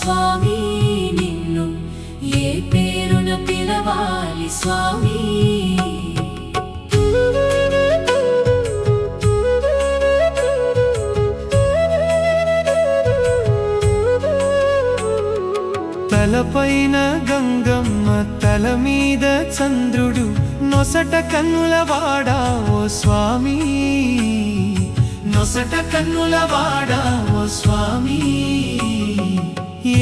స్వామి నిన్ను ఏ పేరున పిలవాలి స్వామి తలపైన గంగమ్మ తల మీద చంద్రుడు నొసట కన్నులవాడా ఓ స్వామి నొసట కన్నులవాడా ఓ స్వామి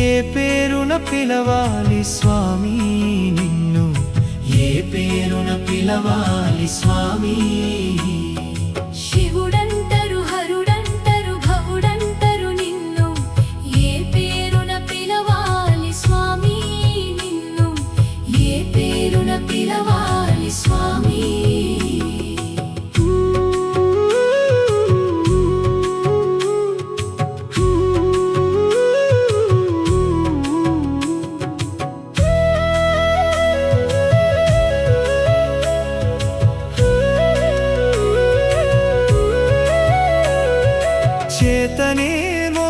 ఏ పేరున పిలవాలి స్వామి నిన్ను ఏ పేరున పిలవాలి స్వామి శివుడంటరు హరుడంటరు భవుడంటరు నిన్ను ఏ పేరున పిలవాలి స్వామి నిన్ను ఏ పేరున పిలవాలి స్వామి చేతనేమో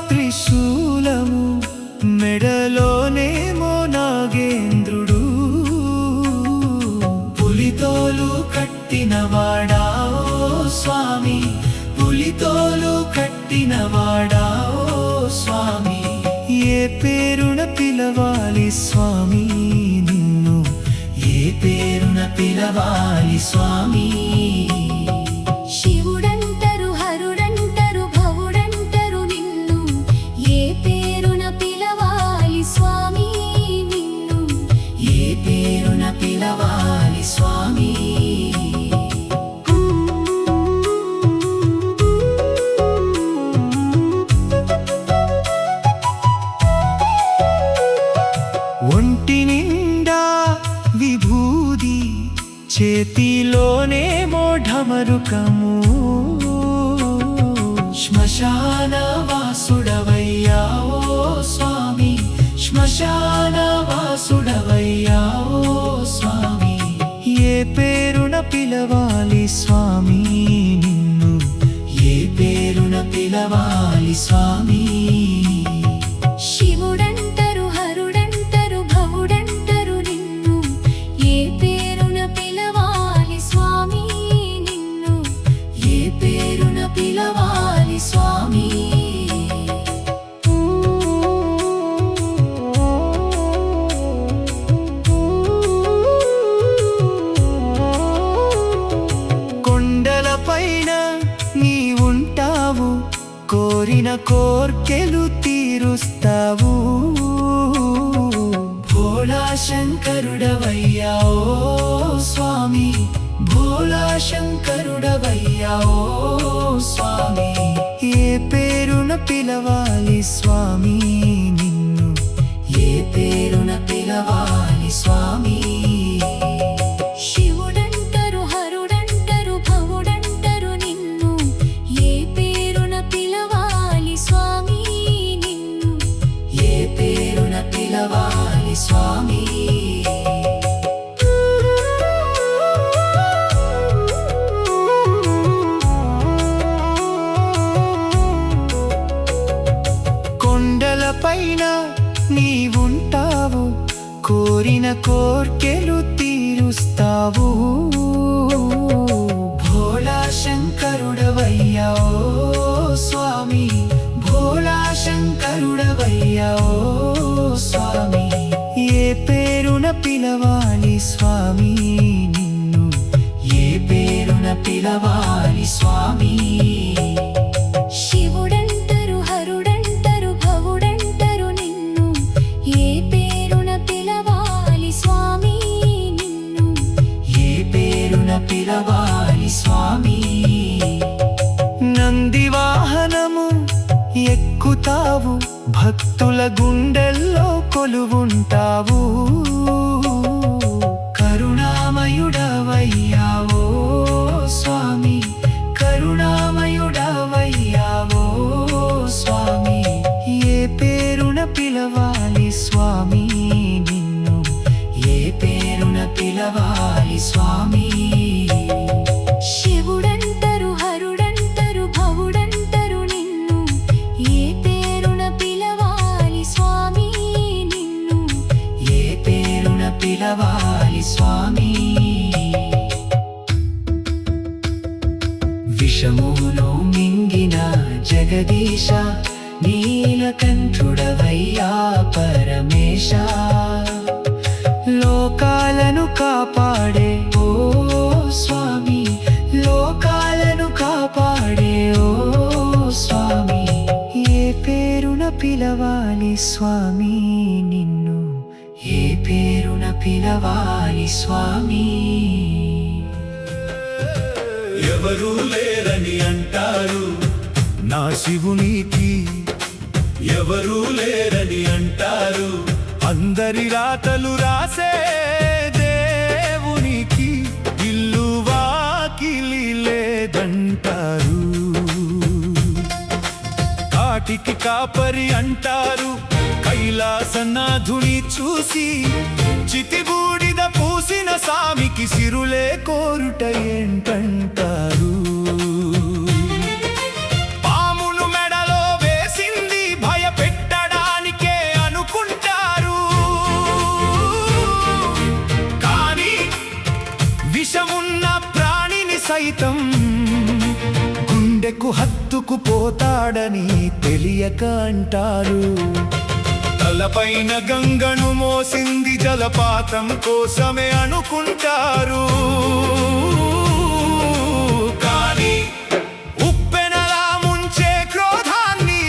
త్రిశూలము మెడలోనేమో నాగేంద్రుడు పులితోలు కట్టినవాడా ఓ స్వామి పులితోలు కట్టినవాడా ఓ స్వామి ఏ పేరున పిలవాలి స్వామి నిన్ను ఏ పేరున పిలవాలి స్వామి శివుడంటరు హరుడంటరు భవుడంటరు నిన్ను ఏ పేరున పిలవాలి స్వామి నిన్ను ఏ పేరున పిలవాలి స్వామి ఒంటి నిండా విభూది చేతిలోనేమో ఢమరుకము శ్మశాన వాసుడవయ్యా ఓ స్వామి శ్మశాన వాసుడవయ్యా ఓ స్వామి ఏ పేరున పిలవాలి స్వామి నిన్ను ఏ పేరున పిలవాలి స్వామి శివుడంటరు హరుడంటరు భవుడంటరు నిన్ను ఏ పేరున పిలవాలి స్వామి నిన్ను ఏ పేరున పిలవాలి స్వామి కొండలపైన నీ ఉంటావు కోరిన కోర్కెలు తీరుస్తావు భోళా శంకరుడవయ్యా ఓ స్వామి భోళా శంకరుడవయ్యా ఓ స్వామి ఏ పేరున పిలవాలి స్వామి నిన్ను ఏ పేరున పిలవాలి స్వామి శివుడంటరు హరుడంటరు భవుడంటరు నిన్ను ఏ పేరున పిలవాలి స్వామి నిన్ను ఏ పేరున పిలవాలి స్వామి కొండలపైన నీవుంటావు కోరిన కోర్కెలు తీరుస్తావు భోళా శంకరుడవయ్యా ఓ స్వామి భోళా శంకరుడవయ్యా ఓ స్వామి ఏ పేరున పిలవాలి స్వామి నిన్ను ఏ పేరున పిలవాలి స్వామి శివుడంటరు హరుడంటరు భవుడంటరు నిన్ను ఏ పేరున పిలవాలి స్వామి నిన్ను ఏ పేరున పిలవాలి స్వామి నంది వాహనము ఎక్కుతావు భక్తుల గుండెల్లో కొలువుంటావు కరుణామయుడవయ్యా ఓ స్వామి కరుణామయుడవయ్యా ఓ స్వామి ఏ పేరున పిలవాలి స్వామి నిన్ను ఏ పేరున పిలవాలి స్వామి శివుడంటరు హరుడంటరు భవుడంటరు నిన్ను ఏ పేరున పిలవాలి స్వామి పిలవాలి స్వామి. విషమును మింగిన జగదీశ నీలకంఠుడవయ్యా పరమేశ. లోకాలను కాపాడే ఓ స్వామి, లోకాలను కాపాడే ఓ స్వామి. ఏ పేరున పిలవాలి స్వామి నిన్ను, ఏ పేరున పిలవాలి స్వామి. ఎవరూ లేరని అంటారు నా శివునికి, ఎవరూ లేరని అంటారు. అందరి రాతలు రాసే దేవునికి ఇల్లు వాకిలి లేదంటారు. కాటికి కాపరి అంటారు కైలాసనాథుని చూసి. చితిబూడిద పూసిన సామికి సిరులే కోరుట ఏంటంటారు. పామును మెడలో వేసింది భయపెట్టడానికే అనుకుంటారు. కానీ విషమున్న ప్రాణిని సైతం గుండెకు హత్తుకు పోతాడని తెలియక అంటారు. తలపైన గంగను మోసింది జలపాతం కోసమే అనుకుంటారు. కానీ ఉప్పెనలా ముంచే క్రోధాన్ని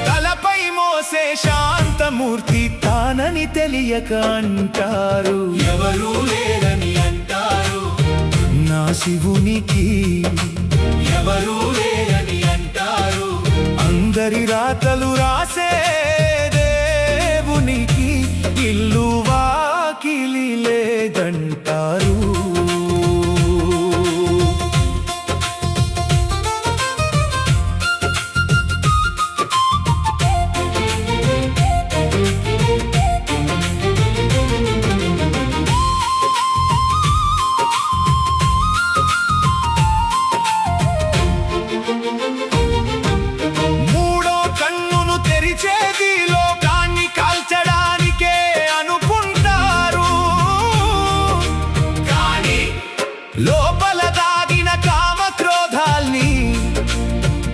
తలపై మోసే శాంతమూర్తి తానని తెలియక అంటారు. ఎవరూ లేరని అంటారు నా శివునికి, ఎవరూ లేరని అంటారు. అందరి రాతలు రాసే దేవునికి ఇల్లు వాకిలి లేదంటారు. లోపల దాగిన కామక్రోధాల్ని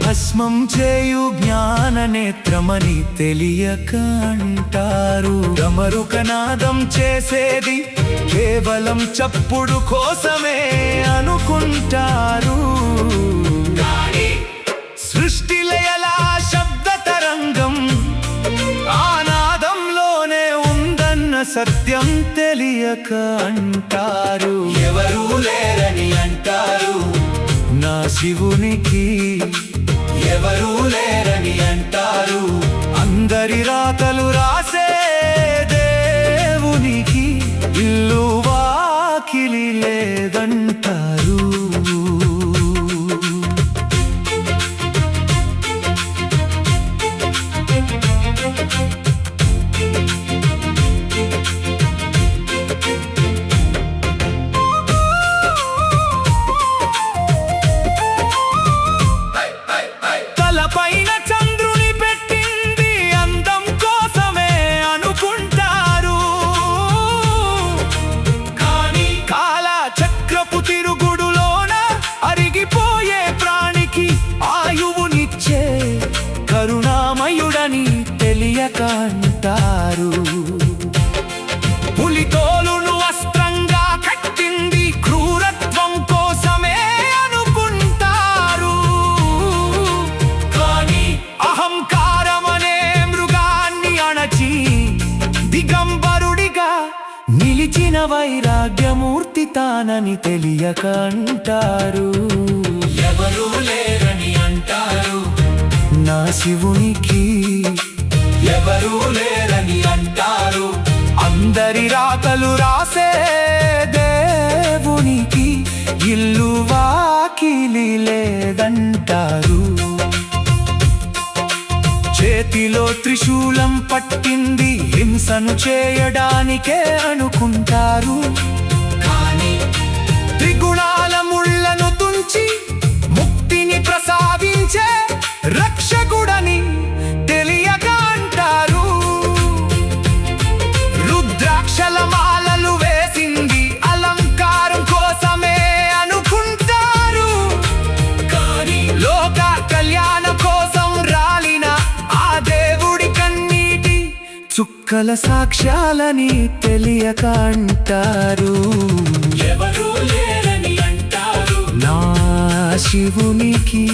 భస్మం చేయు జ్ఞాన నేత్రమని తెలియక అంటారు. డమరుకనాదం చేసేది కేవలం చప్పుడు కోసమే అనుకుంటారు. సృష్టి లయల శబ్ద తరంగం ఆనాదంలోనే ఉందన్న సత్యం తెలియక అంటారు. ఎవరూ లేరని అంటారు నా శివునికి, ఎవరూ లేరని అంటారు. అందరి రాతలు రాసే దేవునికి ఇల్లు వాకిలి లేదంటారు. తలపైన చంద్రుని పెట్టింది అందం కోసమే అనుకుంటారు. కానీ కాల చక్రపు తిరుగుడులోన అరిగిపోయే ప్రాణికి ఆయువునిచ్చే కరుణామయుడని తెలియక అంటారు. పులితోలును వస్త్రంగా కట్టింది క్రూరత్వం కోసమే అనుకుంటారు. కానీ అహంకారమనే మృగాన్ని అణచి దిగంబరుడిగా నిలిచిన వైరాగ్యమూర్తి తానని తెలియక అంటారు. ఎవరూ లేరని అంటారు నా శివునికి, ఎవరూ లేరని అంటారు. అందరి రాతలు రాసే దేవునికి ఇల్లు వాకిలి లేదంటారు. చేతిలో త్రిశూలం పట్టింది హింసను చేయడానికే అనుకుంటారు. కానీ త్రిగుణాల ముళ్ళను తుంచి ముక్తిని ప్రసాదించే రక్షకుడని తెలియక అంటారు. రుద్రాక్షల చుక్కల సాక్ష్యాలని తెలియక అంటారు, ఎవరు లేరని అంటారు. నా శివునికి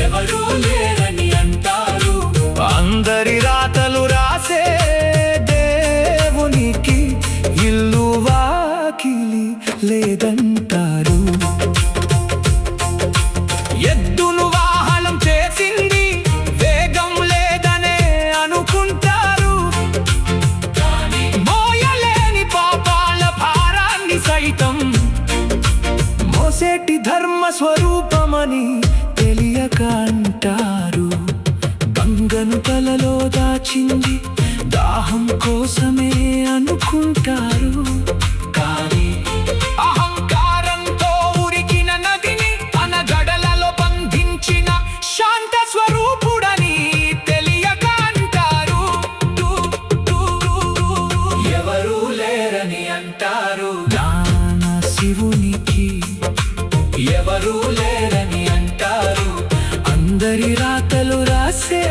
ఎవరు లేరని అంటారు. అందరి రాతలు రాసే దేవునికి ఇల్లు వాకిలి లేదంటారు. ఎద్దును వాహనం చేసింది వేగం లేదనే అనుకుంటారు, మోయలేని పాపాల భారాన్ని సైతం మోసేటి ధర్మ స్వరూపమని తెలియక అంటారు. గంగను తలలో దాచింది దాహం కోసమే అనుకుంటారు, కానీ అహంకారంతో ఉరికిన నదిని తన గడలలో బంధించిన శాంత స్వరూపుడని తెలియక అంటారు. ఎవరు లేరని అంటారు. నాన్న శివునికి ఎవరు లేరని అంటారు. అందరి రాతలు రాసే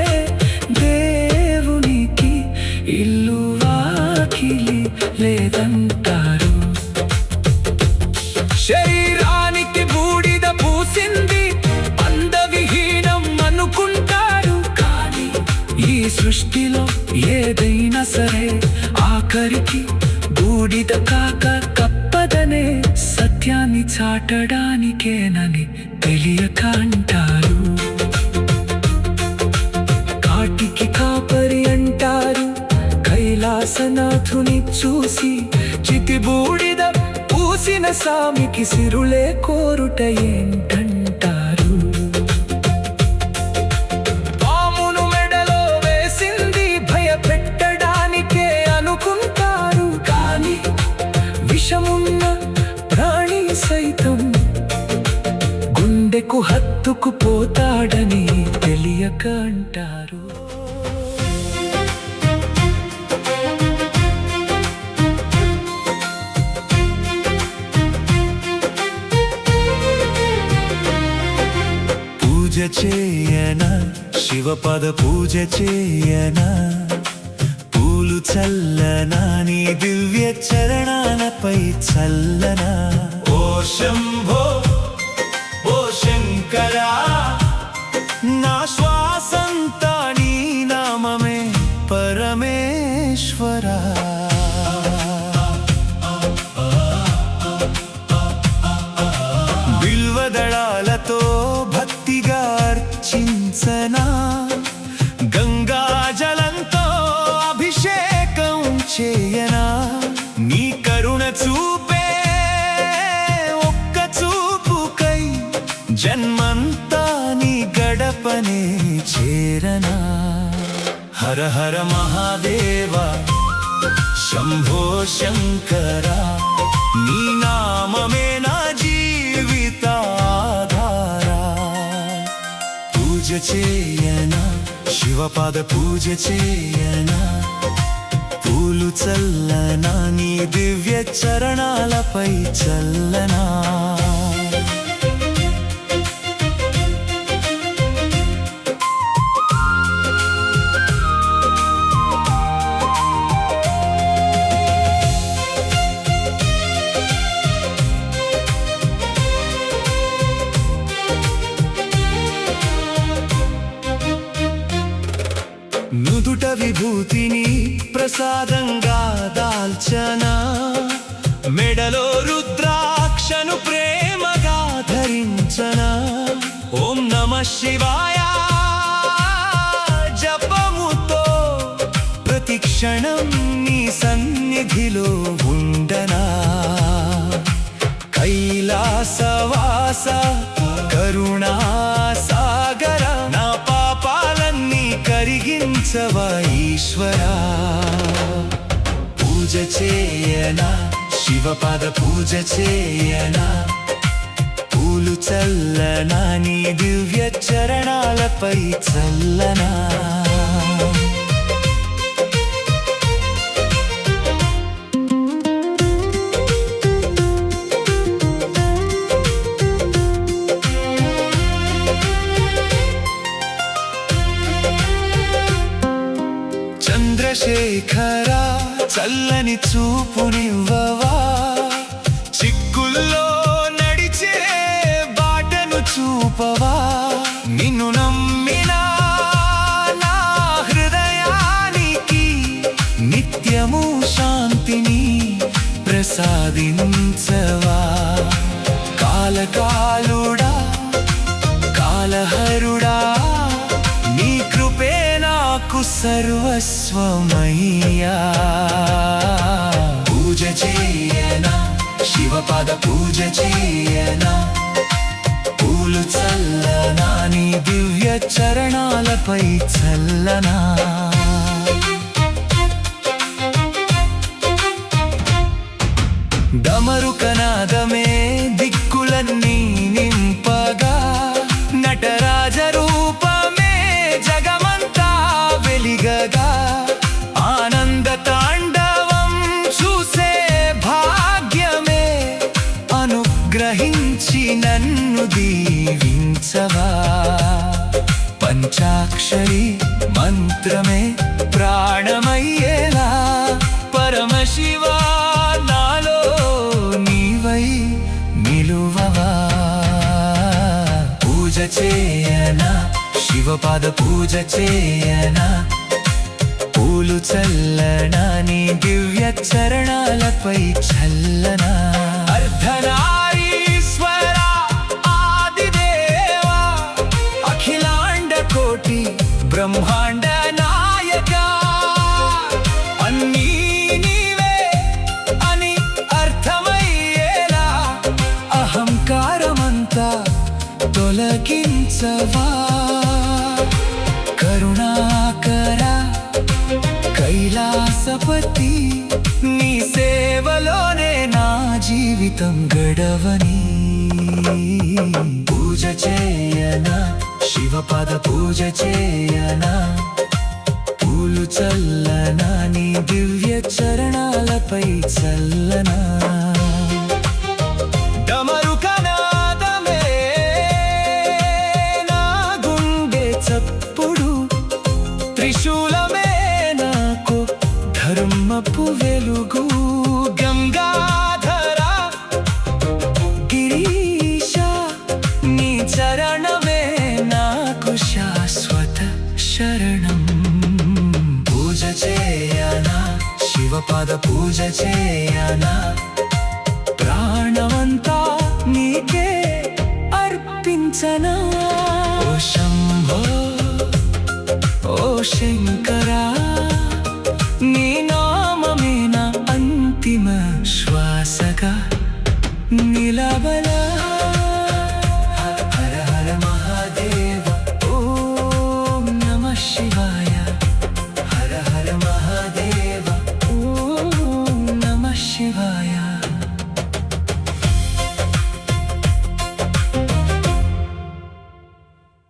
దేవునికి ఇల్లు వాకిలి లేదంటారు. శరీరానికి బూడిద పూసింది అందవిహీనం అనుకుంటారు, కానీ ఈ సృష్టిలో ఏదైనా సరే ఆఖరికి బూడిద కాక కప్పదనే సత్యాన్ని చాటడానికేనని తెలియక అంటారు. కాటికి కాపరి అంటారు, కైలాసనాథుని చూసి చితి బూడిద పూసిన సామికి సిరులే కోరుట ఏంటంటారు. పామును మెడలో వేసింది భయపెట్టడానికే అనుకుంటారు, కానీ విషమున్న ప్రాణి సైతం గుండెకు హత్తుకుపోతాడని తెలియక అంటారు. పూజ చేయనా శివపద పూజ చేయనా, పూలు చల్లనా నీ దివ్య చరణాలపై చల్లనా. ఓ శంభో ఓ శంకరా, నా శ్వాసంతా నీ నామమే పరమేశ్వరా. బిల్వదళాలతో భక్తిగా అర్చించనా, గంగాజలంతో అభిషేకం చేయనా. నీ కరుణ చూపే ఒక్క చూపుకై జన్మంతా నీ గడపనే చేరనా. హర హర మహాదేవ శంభో శంకర, నీ నామమే నా జీవితాధారా. పూజ చేయనా శివపాద పూజ చేయనా, పూలు చల్లనా నీ దివ్య చరణాలపై చల్లనా. నుదుట విభూతిని ప్రసాదంగా దాల్చనా, మెడలో రుద్రాక్షను ప్రేమగా ధరించనా. ఓం నమః శివాయ జపముతో ప్రతి క్షణం నీ సన్నిధిలో ఉండనా. కైలాసవాస కరుణా సాగర, నా పాపాలన్నీ కరిగించవా ఈశ్వరా. పూజ చేయనా శివపాద పూజ చేయనా, పూలు చల్లనా నీ దివ్య చరణాలపై చల్లనా. చంద్రశేఖర చల్లని చూపునివ్వవా చిక్కుల్లో నడిచే బాటను చూపవా నిన్ను నమ్మినా నా హృదయానికి నిత్యము శాంతిని ప్రసాదించవా కాలకాలుడా కాలహరుడా నీ కృపే నాకు సర్వస్వమయ్యా పూజ చేయనా శివపాద పూజ చేయనా పూలు చల్లనా నీ దివ్య చరణాలపై చల్లనా డమరుకనాదమే దిక్కులన్నీ నింపగా నటరాజ రూపమే జగమంతా వెలిగగా ఆనంద తాండవం చూసే భాగ్యమే అనుగ్రహించి నన్ను దీవించవా పంచాక్షరి మంత్రమే ప్రాణమయ్యేలా పరమశివా నాలో నీవై నిలువవా పూజ చేయనా శివపాద పూజ చేయనా పూలు చల్లనా నీ దివ్య చరణాలపై చల్లనా అర్ధనారీశ్వర ఆదిదేవా అఖిలాండ కోటి బ్రహ్మాండ నాయక అన్నీ నీవే అని అర్థమయ్యేలా అహంకారమంతా తొలగించవా కరుణాకర కైలాసపతి నీ సేవలోనే నా జీవితం గడవని పూజ చేయనా శివపాద పూజ చేయనా పూలు చల్లనా నీ దివ్య చరణాలపై చల్లనా డమరుకనాదమే నా గుండె చప్పుడు త్రిశూలమే నాకు ధర్మపు వెలుగు గంగాధర గిరీశ నీ చరణమే నాకు శాశ్వత శరణం పూజ చేయనా శివపాద పూజ చేయనా ప్రాణమంతా నీకే అర్పించనా ఓ శంభో ఓ శంకరా నీ